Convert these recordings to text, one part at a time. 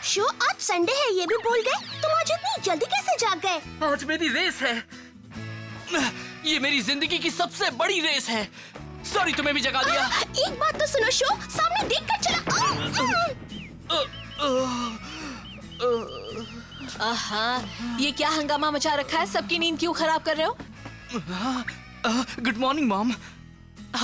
Show, आज Sunday है ये भी भूल गए? तुम आज इतनी जल्दी कैसे जाग गए? आज मेरी रेस है। ये मेरी जिंदगी की सबसे बड़ी रेस है। सॉरी तुम्हें भी जगा दिया। एक बात तो सुनो शो, सामने देख कर चला। ये क्या हंगामा मचा रखा है? सबकी नींद क्यों खराब कर रहे हो? Good morning mom.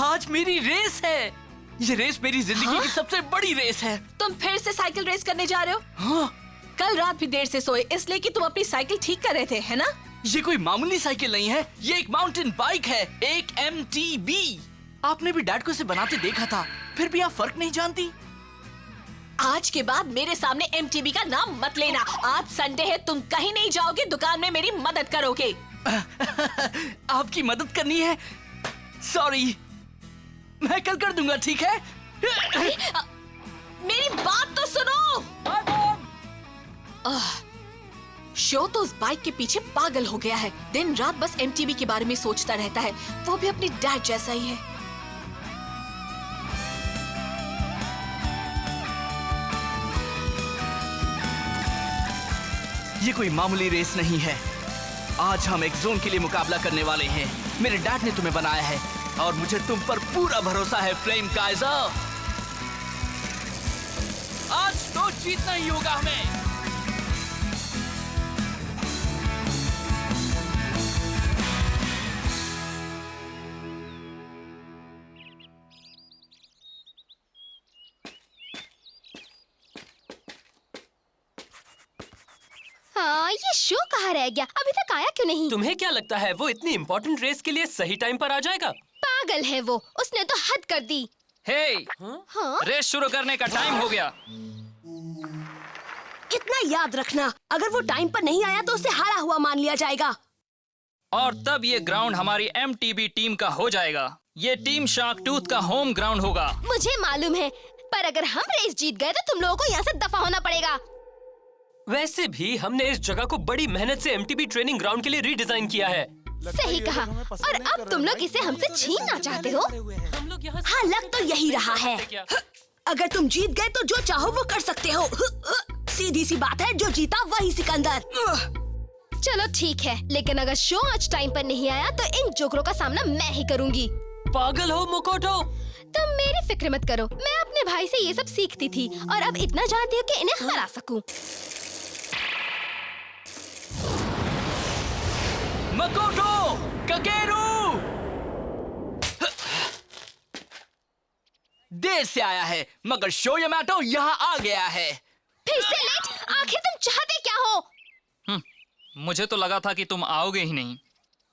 आज मेरी रेस है। ये रेस मेरी जिंदगी की सबसे बड़ी रेस है। तुम फिर से साइकिल रेस करने जा रहे हो? हाँ। कल रात भी देर से सोए इसलिए कि तुम अपनी साइकिल ठीक कर रहे थे, है ना? ये कोई मामूली साइकिल नहीं है, ये एक माउंटेन बाइक है, एक MTB। आपने भी डैड को इसे बनाते देखा था, फिर भी आप फर्क नहीं जानती। आज के बाद मेरे सामने MTB का नाम मत लेना। आज संडे है, तुम कहीं नहीं जाओगे, दुकान में मेरी मदद करोगे। आपकी मदद करनी है? सॉरी, मैं कल कर दूंगा, ठीक है? मेरी बात तो सुनो। शो तो उस बाइक के पीछे पागल हो गया है। दिन रात बस MTB के बारे में सोचता रहता है। वो भी अपनी डैड जैसा ही है। ये कोई मामूली रेस नहीं है। आज हम एक जोन के लिए मुकाबला करने वाले हैं। मेरे डैड ने तुम्हें बनाया है और मुझे तुम पर पूरा भरोसा है फ्लेम काइजर। आज तो जीतना ही होगा हमें। हाँ, ये शो कहाँ रह गया? अभी तक आया क्यों नहीं? तुम्हें क्या लगता है वो इतनी इम्पोर्टेंट रेस के लिए सही टाइम पर आ जाएगा? पागल है वो, उसने तो हद कर दी। हे, हाँ? रेस शुरू करने का टाइम हो गया। इतना याद रखना, अगर वो टाइम पर नहीं आया तो उसे हारा हुआ मान लिया जाएगा। और तब ये ग्राउंड हमारी MTB टीम का हो जाएगा। ये टीम शार्क टूथ का होम ग्राउंड होगा। मुझे मालूम है, पर अगर हम रेस जीत गए तो तुम लोगों को यहाँ से दफा होना पड़ेगा। वैसे भी हमने इस जगह को बड़ी मेहनत से MTB ट्रेनिंग ग्राउंड के लिए रीडिजाइन किया है। सही कहा। और अब तुम लोग इसे हमसे छीनना चाहते हो? हम लोग यहाँ हाँ, लग तो यही रहा है। अगर तुम जीत गए तो जो चाहो वो कर सकते हो। सीधी सी बात है, जो जीता वही सिकंदर। चलो ठीक है, लेकिन अगर शो आज टाइम पर नहीं आया तो इन जोकरों का सामना मैं ही करूंगी। पागल हो मुकोटो? तुम मेरी फिक्र मत करो, मैं अपने भाई से ये सब सीखती थी और अब इतना जानती हूँ कि इन्हें हरा सकूं। मकोटो, ककेरू! देर से आया है, मगर शो यामाटो यहाँ आ गया है। फिर से लेट? आखिर तुम चाहते क्या हो? मुझे तो लगा था कि तुम आओगे ही नहीं।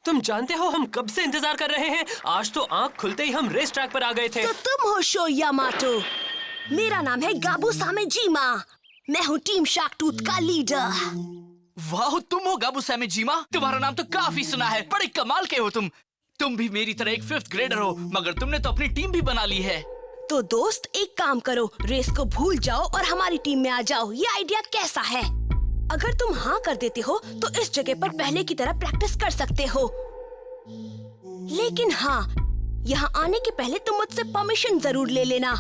तुम जानते हो हम कब से इंतजार कर रहे हैं? आज तो आंख खुलते ही हम रेस ट्रैक पर आ गए थे। तो तुम हो शो यामाटो। मेरा नाम है गाबू सामेजिमा। मैं हूँ टीम शार्क टूथ का लीडर। वाह, तुम हो गाबू सामेजिमा? तुम्हारा नाम तो काफी सुना है। बड़े कमाल के हो तुम। तुम भी मेरी तरह एक 5th ग्रेडर हो, मगर तुमने तो अपनी टीम भी बना ली है। तो दोस्त, एक काम करो, रेस को भूल जाओ और हमारी टीम में आ जाओ। ये आइडिया कैसा है? अगर तुम हाँ कर देते हो तो इस जगह पर पहले की तरह प्रैक्टिस कर सकते हो। लेकिन हाँ, यहाँ आने के पहले तुम मुझसे परमिशन जरूर ले लेना।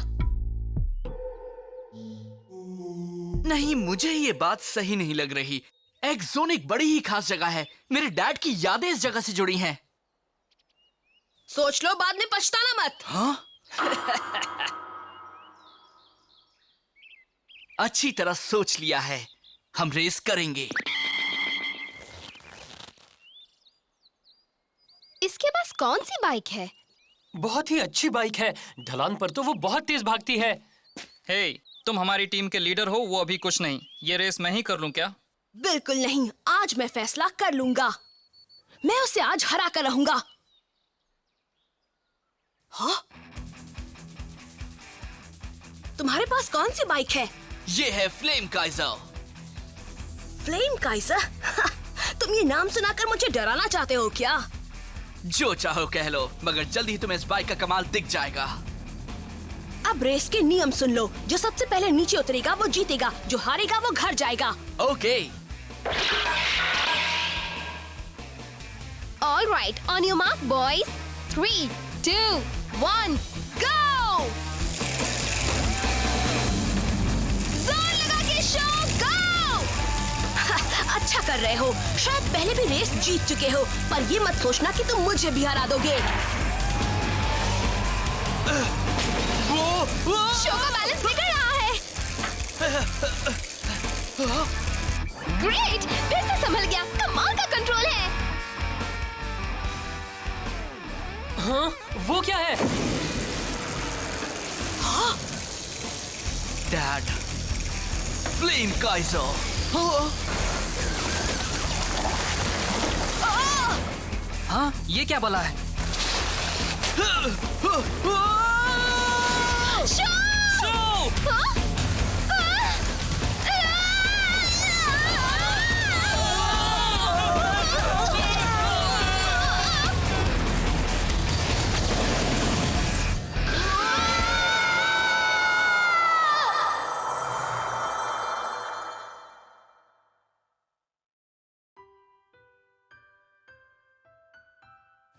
नहीं, मुझे ये बात सही नहीं लग रही। एक्स जोन एक बड़ी ही खास जगह है। मेरे डैड की यादें इस जगह से जुड़ी हैं। सोच लो, बाद में पछताना मत। हाँ? अच्छी तरह सोच लिया है, हम रेस करेंगे। इसके पास कौन सी बाइक है? बहुत ही अच्छी बाइक है। ढलान पर तो वो बहुत तेज भागती है। हे, तुम हमारी टीम के लीडर हो, वो अभी कुछ नहीं। ये रेस मैं ही कर लूं क्या? बिल्कुल नहीं, आज मैं फैसला कर लूंगा। मैं उसे आज हरा कर रहूंगा। हाँ? तुम्हारे पास कौन सी बाइक है? ये है फ्लेम काइजर। Flame Kaizer? तुम ये नाम सुनाकर मुझे डराना चाहते हो क्या? जो चाहो कह लो, मगर जल्दी ही तुम्हें इस बाइक का कमाल दिख जाएगा। अब रेस के नियम सुन लो। जो सबसे पहले नीचे उतरेगा वो जीतेगा, जो हारेगा वो घर जाएगा। Okay. All right, on your mark, boys. 3, 2, 1, go! जोर लगा के शो, go! कर रहे हो। शायद पहले भी रेस जीत चुके हो, पर ये मत सोचना कि तुम मुझे भी हरा दोगे। शो का बैलेंस बिगड़ रहा है। ग्रेट, फिर से संभल गया। कमाल का कंट्रोल है। हाँ, वो क्या है? Dad, flame Kaizer. हाँ, ये क्या बला है? शो! हाँ?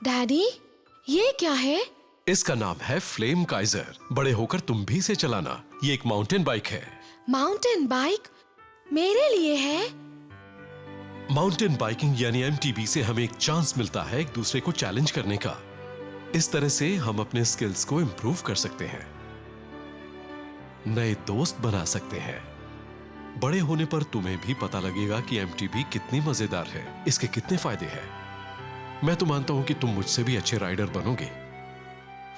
डैडी, ये क्या है? इसका नाम है फ्लेम काइजर। बड़े होकर तुम भी इसे चलाना। ये एक माउंटेन बाइक है। माउंटेन बाइक मेरे लिए है? माउंटेन बाइकिंग यानी एमटीबी से हमें एक चांस मिलता है एक दूसरे को चैलेंज करने का। इस तरह से हम अपने स्किल्स को इम्प्रूव कर सकते हैं, नए दोस्त बना सकते हैं। बड़े होने पर तुम्हें भी पता लगेगा कि एमटीबी कितनी मजेदार है, इसके कितने फायदे हैं। मैं तो मानता हूं कि तुम मुझसे भी अच्छे राइडर बनोगे।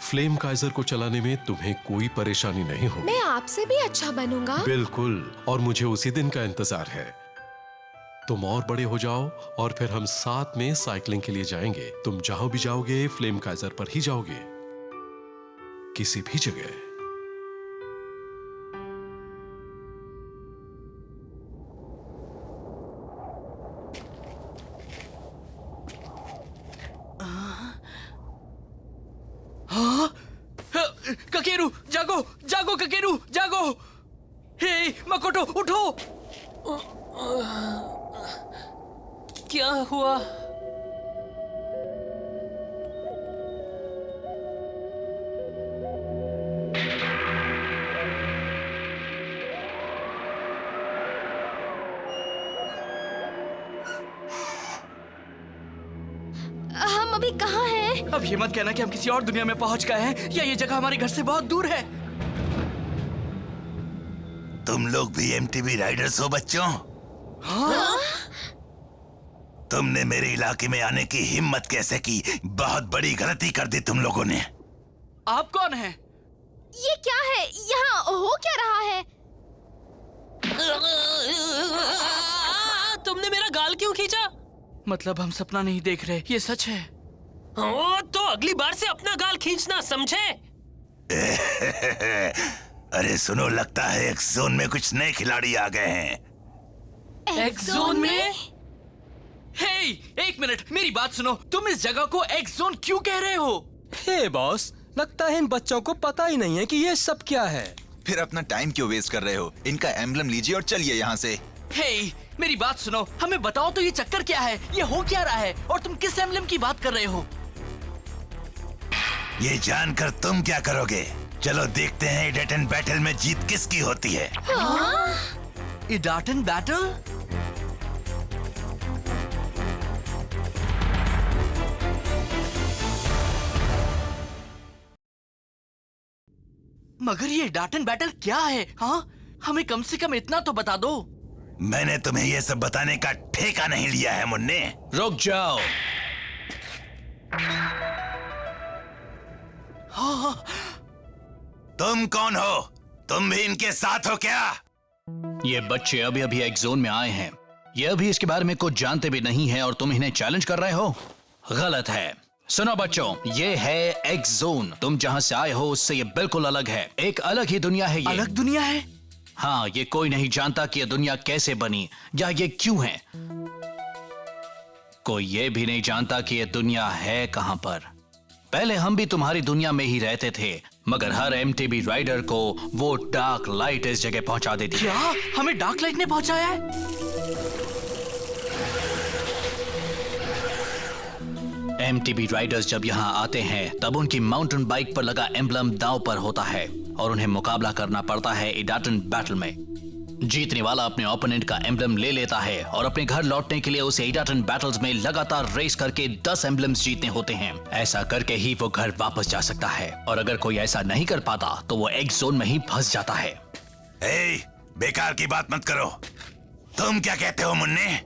फ्लेम काइजर को चलाने में तुम्हें कोई परेशानी नहीं होगी। मैं आपसे भी अच्छा बनूंगा। बिल्कुल, और मुझे उसी दिन का इंतजार है। तुम और बड़े हो जाओ और फिर हम साथ में साइकिलिंग के लिए जाएंगे। तुम जहां भी जाओगे फ्लेम काइजर पर ही जाओगे, किसी भी जगह। ककेरू, जागो जागो ककेरू, जागो। हे मकोटो, उठो। क्या हुआ? हम अभी कहाँ हैं? अब ये मत कहना कि हम किसी और दुनिया में पहुंच गए हैं या ये जगह हमारे घर से बहुत दूर है। तुम लोग भी एमटीबी राइडर्स हो बच्चों? हाँ? तुमने मेरे इलाके में आने की हिम्मत कैसे की? बहुत बड़ी गलती कर दी तुम लोगों ने। आप कौन हैं? ये क्या है? यहाँ हो क्या रहा है? तुमने मेरा गाल क्यों खींचा? मतलब हम सपना नहीं देख रहे, ये सच है। ओ, तो अगली बार से अपना गाल खींचना, समझे? अरे सुनो, लगता है एक्स जोन में कुछ नए खिलाड़ी आ गए हैं। एक्स जोन में? हे, एक मिनट, मेरी बात सुनो। तुम इस जगह को एक्स जोन क्यों कह रहे हो? हे बॉस, लगता है इन बच्चों को पता ही नहीं है कि ये सब क्या है। फिर अपना टाइम क्यों वेस्ट कर रहे हो? इनका एम्बलम लीजिए और चलिए यहाँ से। हे, मेरी बात सुनो, हमें बताओ तो ये चक्कर क्या है? ये हो क्या रहा है? और तुम किस एम्बलम की बात कर रहे हो? ये जानकर तुम क्या करोगे? चलो देखते हैं इडाटन बैटल में जीत किसकी होती है। इडाटन बैटल? मगर ये इडाटन बैटल क्या है? हाँ, हमें कम से कम इतना तो बता दो। मैंने तुम्हें ये सब बताने का ठेका नहीं लिया है मुन्ने। रुक जाओ। तुम कौन हो? तुम भी इनके साथ हो क्या? ये बच्चे अभी अभी एक जोन में आए हैं। ये अभी इसके बारे में कुछ जानते भी नहीं है और तुम इन्हें चैलेंज कर रहे हो? गलत है। सुनो बच्चों, ये है एक्स जोन। तुम जहां से आए हो उससे ये बिल्कुल अलग है। एक अलग ही दुनिया है ये। अलग दुनिया है? हाँ, ये कोई नहीं जानता कि ये दुनिया कैसे बनी या ये क्यों है। कोई ये भी नहीं जानता कि ये दुनिया है कहां पर। पहले हम भी तुम्हारी दुनिया में ही रहते थे, मगर हर एमटीबी राइडर को वो डार्क लाइट इस जगह पहुंचा देती है। क्या हमें डार्क लाइट ने पहुंचाया है? एमटीबी राइडर्स जब यहाँ आते हैं तब उनकी माउंटेन बाइक पर लगा एम्बलम दांव पर होता है और उन्हें मुकाबला करना पड़ता है इडाटन बैटल में। जीतने वाला अपने ओपोनेंट का एम्बलम ले लेता है और अपने घर लौटने के लिए उसे एडाटन बैटल्स में लगातार रेस करके 10 एम्बलम्स जीतने होते हैं। ऐसा करके ही वो घर वापस जा सकता है, और अगर कोई ऐसा नहीं कर पाता तो वो एक्स जोन में ही फंस जाता है। बेकार की बात मत करो। तुम क्या कहते हो मुन्ने?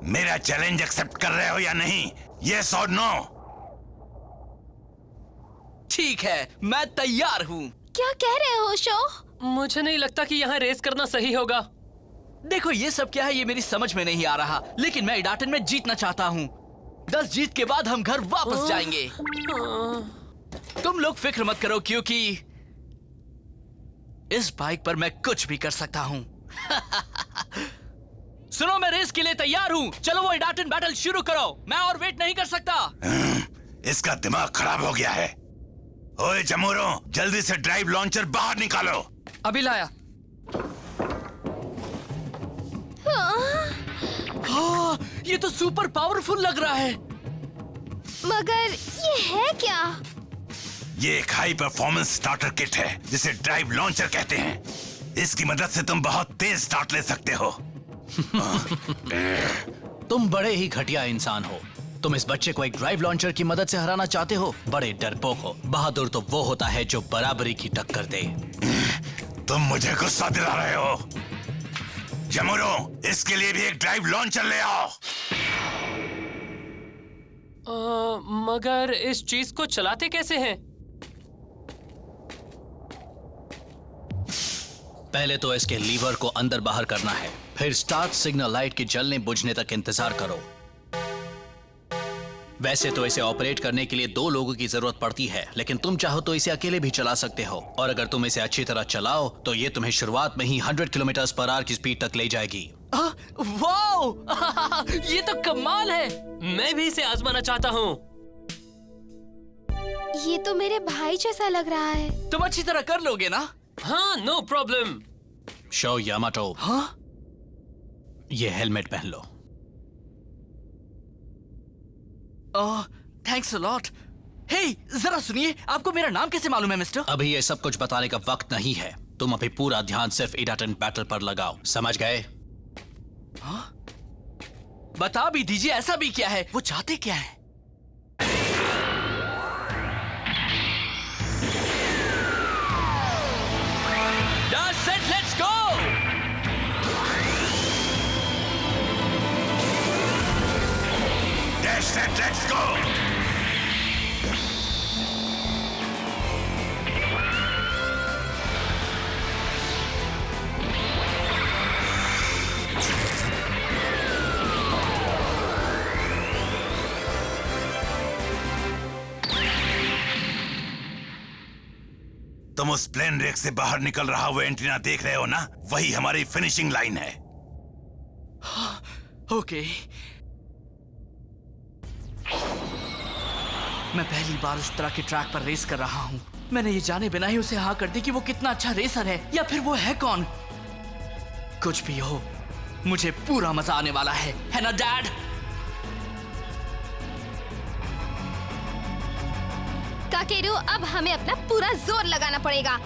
मेरा चैलेंज एक्सेप्ट कर रहे हो या नहीं? यस और नो? ठीक है, मैं तैयार हूँ। क्या कह रहे हो शो? मुझे नहीं लगता कि यहाँ रेस करना सही होगा। देखो ये सब क्या है, ये मेरी समझ में नहीं आ रहा, लेकिन मैं एडाटन में जीतना चाहता हूँ। 10 जीत के बाद हम घर वापस जाएंगे। तुम लोग फिक्र मत करो, क्योंकि इस बाइक पर मैं कुछ भी कर सकता हूँ। सुनो, मैं रेस के लिए तैयार हूँ। चलो वो एडाटन बैटल शुरू करो, मैं और वेट नहीं कर सकता। इसका दिमाग खराब हो गया है। ओए जमूरो, जल्दी से ड्राइव लॉन्चर बाहर निकालो। अभी लाया। हाँ, ये तो सुपर पावरफुल लग रहा है। मगर ये है क्या? ये एक हाई परफॉर्मेंस स्टार्टर किट है जिसे ड्राइव लॉन्चर कहते हैं। इसकी मदद से तुम बहुत तेज स्टार्ट ले सकते हो। तुम बड़े ही घटिया इंसान हो। तुम इस बच्चे को एक ड्राइव लॉन्चर की मदद से हराना चाहते हो? बड़े डरपोक हो। बहादुर तो वो होता है जो बराबरी की टक्कर दे। तुम मुझे गुस्सा दिला रहे हो। जमूरो, इसके लिए भी एक ड्राइव लॉन्चर ले आओ। मगर इस चीज को चलाते कैसे हैं? पहले तो इसके लीवर को अंदर बाहर करना है, फिर स्टार्ट सिग्नल लाइट के जलने बुझने तक इंतजार करो। वैसे तो इसे ऑपरेट करने के लिए 2 लोगों की जरूरत पड़ती है, लेकिन तुम चाहो तो इसे अकेले भी चला सकते हो। और अगर तुम इसे अच्छी तरह चलाओ तो ये तुम्हें शुरुआत में ही 100 किलोमीटर/आवर की स्पीड तक ले जाएगी। वाओ! ये तो कमाल है। मैं भी इसे आजमाना चाहता हूँ। ये तो मेरे भाई जैसा लग रहा है। तुम अच्छी तरह कर लोगे ना? हाँ, नो प्रॉब्लम। शो यामाटो, हाँ? ये हेलमेट पहन लो। Thanks a lot. हे, जरा सुनिए, आपको मेरा नाम कैसे मालूम है मिस्टर? अभी ये सब कुछ बताने का वक्त नहीं है। तुम अभी पूरा ध्यान सिर्फ एडाटन बैटल पर लगाओ, समझ गए? हाँ? बता भी दीजिए, ऐसा भी क्या है? वो चाहते क्या है? That's it, let's go! That's it, let's go! तुम उस प्लेन रेक से बाहर निकल रहा वो एंटीना देख रहे हो ना? वही हमारी फिनिशिंग लाइन है। ओके। मैं पहली बार इस तरह के ट्रैक पर रेस कर रहा हूँ। मैंने ये जाने बिना ही उसे हाँ कर दी कि वो कितना अच्छा रेसर है, या फिर वो है कौन। कुछ भी हो, मुझे पूरा मजा आने वाला है ना डैड? काकेरू, अब हमें अपना पूरा जोर लगाना पड़ेगा।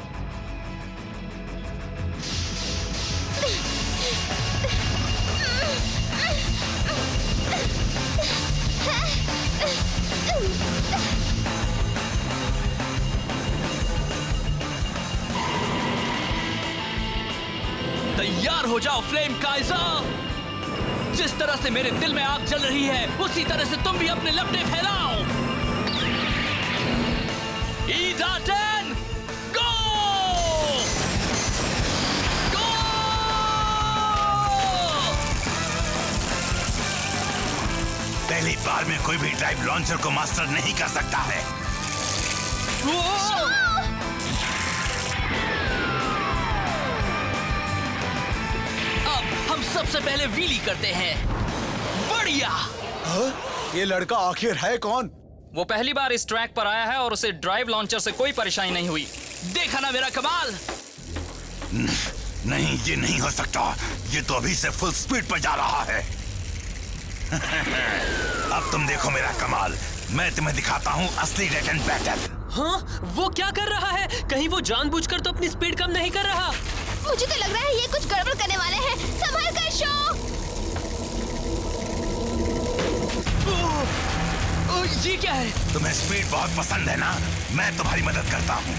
तैयार हो जाओ फ्लेम काइजर। जिस तरह से मेरे दिल में आग जल रही है, उसी तरह से तुम भी अपने लपटे फैलाओ। एडाटन, गो! गो! पहली बार में कोई भी ड्राइव लॉन्चर को मास्टर नहीं कर सकता है। अब हम सबसे पहले व्हीली करते हैं। बढ़िया। ये लड़का आखिर है कौन? वो पहली बार इस ट्रैक पर आया है और उसे ड्राइव लॉन्चर से कोई परेशानी नहीं हुई। देखा ना मेरा कमाल? नहीं, ये नहीं हो सकता। ये तो अभी से फुल स्पीड पर जा रहा है। अब तुम देखो मेरा कमाल। मैं तुम्हें दिखाता हूँ असली एडाटन बैटल। हाँ, वो क्या कर रहा है? कहीं वो जानबूझकर तो अपनी स्पीड कम नहीं कर रहा? मुझे तो लग रहा है ये कुछ गड़बड़ करने वाले हैं। संभल कर शो। ये क्या है? तुम्हें स्पीड बहुत पसंद है ना? मैं तुम्हारी मदद करता हूँ।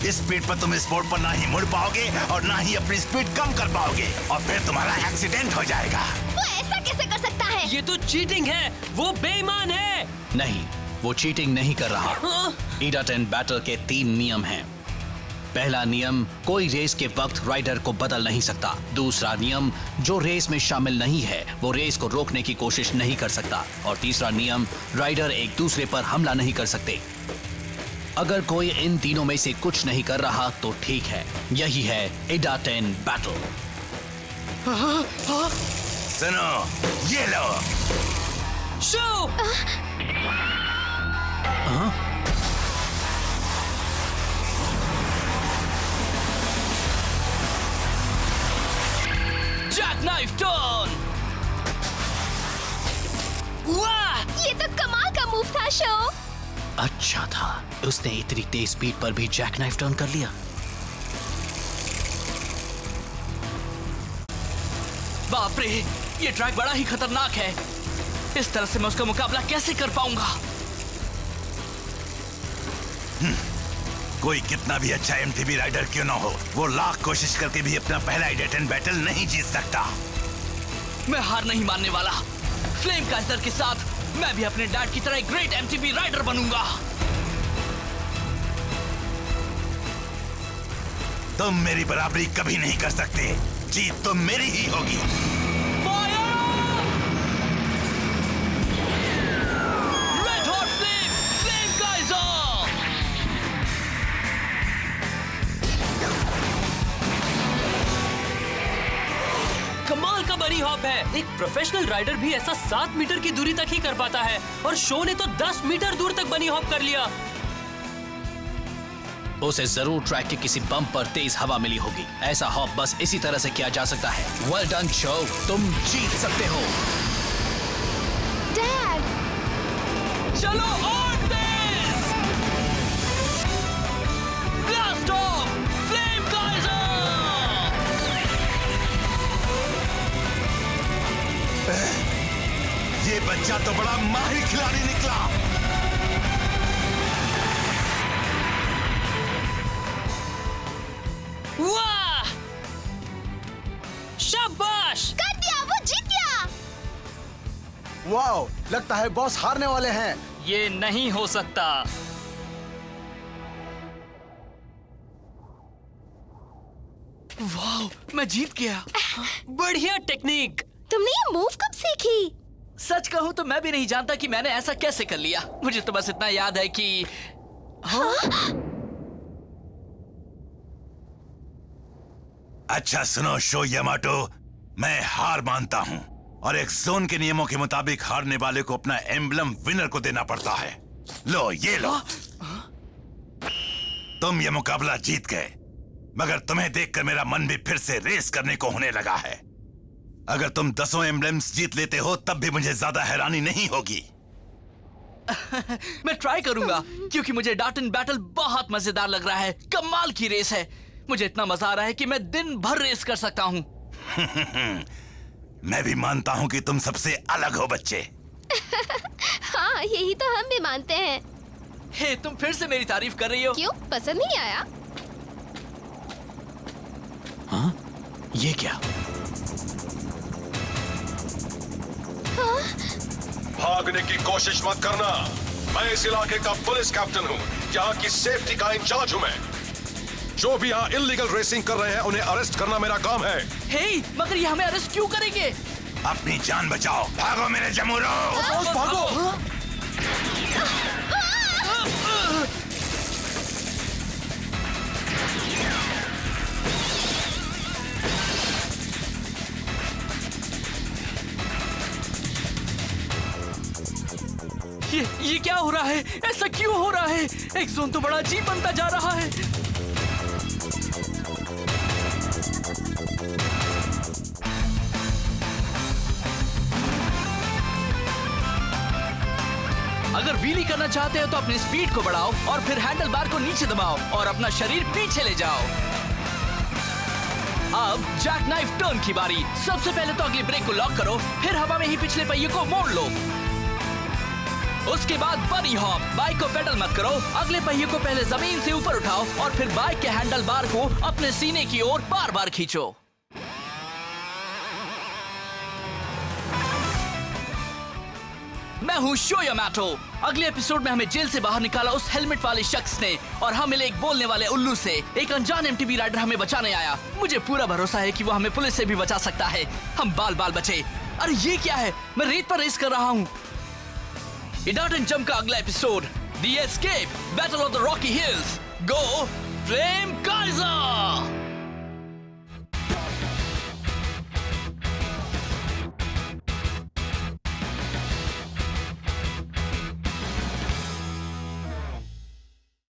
इस स्पीड पर तुम इस बोर्ड पर ना ही मुड़ पाओगे और ना ही अपनी स्पीड कम कर पाओगे और फिर तुम्हारा एक्सीडेंट हो जाएगा। वो ऐसा कैसे कर सकता है? ये तो चीटिंग है, वो बेईमान है। नहीं, वो चीटिंग नहीं कर रहा। ईडा 10 बैटल के 3 नियम हैं। पहला नियम, कोई रेस के वक्त राइडर को बदल नहीं सकता। दूसरा नियम, जो रेस में शामिल नहीं है वो रेस को रोकने की कोशिश नहीं कर सकता। और तीसरा नियम, राइडर एक दूसरे पर हमला नहीं कर सकते। अगर कोई इन तीनों में से कुछ नहीं कर रहा तो ठीक है। यही है ईडा 10 बैटल। सुनो, ये लो। शो! Jackknife turn. वाह! ये तो कमाल का मूव था शो। अच्छा था, उसने इतनी तेज स्पीड पर भी जैकनाइफ टर्न कर लिया। बाप रे, ये ट्रैक बड़ा ही खतरनाक है। इस तरह से मैं उसका मुकाबला कैसे कर पाऊंगा? कोई कितना भी अच्छा एमटीबी राइडर क्यों ना हो, वो लाख कोशिश करके भी अपना पहला ईडा 10 बैटल नहीं जीत सकता। मैं हार नहीं मानने वाला। फ्लेम काइजर के साथ मैं भी अपने डैड की तरह एक ग्रेट एमटीबी राइडर बनूंगा। तुम मेरी बराबरी कभी नहीं कर सकते। जीत तो मेरी ही होगी। Red hot flame, flame Kaizer. कमाल का बनी हॉप है। एक प्रोफेशनल राइडर भी ऐसा 7 मीटर की दूरी तक ही कर पाता है और शो ने तो 10 मीटर दूर तक बनी हॉप कर लिया। उसे जरूर ट्रैक के किसी बम्प पर तेज हवा मिली होगी। ऐसा हॉप बस इसी तरह से किया जा सकता है। वेल डन शो, तुम जीत सकते हो। डैड, चलो और तेज। Blast off, flame Kaiser. ये बच्चा तो बड़ा माहिर खिलाड़ी निकला। वाह! शाबाश! कर दिया, वो जीत गया। वाओ, लगता है बॉस हारने वाले हैं। ये नहीं हो सकता। वाह, मैं जीत गया। बढ़िया टेक्निक। तुमने ये मूव कब सीखी? सच कहूं तो मैं भी नहीं जानता कि मैंने ऐसा कैसे कर लिया। मुझे तो बस इतना याद है कि अच्छा सुनो शो यामाटो, मैं हार मानता हूं और एक जोन के नियमों के मुताबिक हारने वाले को अपना एम्बलम विनर को देना पड़ता है। लो ये लो। तुम ये मुकाबला जीत गए, मगर तुम्हें देखकर मेरा मन भी फिर से रेस करने को होने लगा है। अगर तुम 10 एम्बलम्स जीत लेते हो तब भी मुझे ज्यादा हैरानी नहीं होगी। मैं ट्राई करूंगा क्योंकि मुझे डाटन बैटल बहुत मजेदार लग रहा है। कमाल की रेस है। मुझे इतना मजा आ रहा है कि मैं दिन भर रेस कर सकता हूँ। मैं भी मानता हूँ कि तुम सबसे अलग हो बच्चे। हाँ, यही तो हम भी मानते हैं। हे, तुम फिर से मेरी तारीफ कर रही हो। क्यों, पसंद नहीं आया? हाँ? ये क्या? भागने की कोशिश मत करना। मैं इस इलाके का पुलिस कैप्टन हूँ। यहाँ की सेफ्टी का इंचार्ज हूँ मैं। जो भी यहाँ इल्लीगल रेसिंग कर रहे हैं उन्हें अरेस्ट करना मेरा काम है। हे, मगर ये हमें अरेस्ट क्यों करेंगे? अपनी जान बचाओ। भागो मेरे जमूरो। भागो। ये क्या हो रहा है? ऐसा क्यों हो रहा है? एक जोन तो बड़ा अजीब बनता जा रहा है। अगर व्हीली करना चाहते हो तो अपनी स्पीड को बढ़ाओ और फिर हैंडल बार को नीचे दबाओ और अपना शरीर पीछे ले जाओ। अब जैक नाइफ टर्न की बारी। सबसे पहले तो अगली ब्रेक को लॉक करो, फिर हवा में ही पिछले पहिए को मोड़ लो। उसके बाद बनी हॉप। बाइक को पेडल मत करो, अगले पहिए को पहले जमीन से ऊपर उठाओ और फिर बाइक के हैंडल बार को अपने सीने की ओर बार बार खींचो। मैं हूँ शो यामाटो। अगले एपिसोड में हमें जेल से बाहर निकाला उस हेलमेट वाले शख्स ने और हम मिले एक बोलने वाले उल्लू से। एक अनजान एमटीबी राइडर हमें बचाने आया। मुझे पूरा भरोसा है कि वो हमें पुलिस से भी बचा सकता है। हम बाल बाल बचे। अरे ये क्या है, मैं रेत पर रेस कर रहा हूँ। इडाट एंड जंप का अगला episode, the escape, battle of the Rocky hills, go flame Kaizer.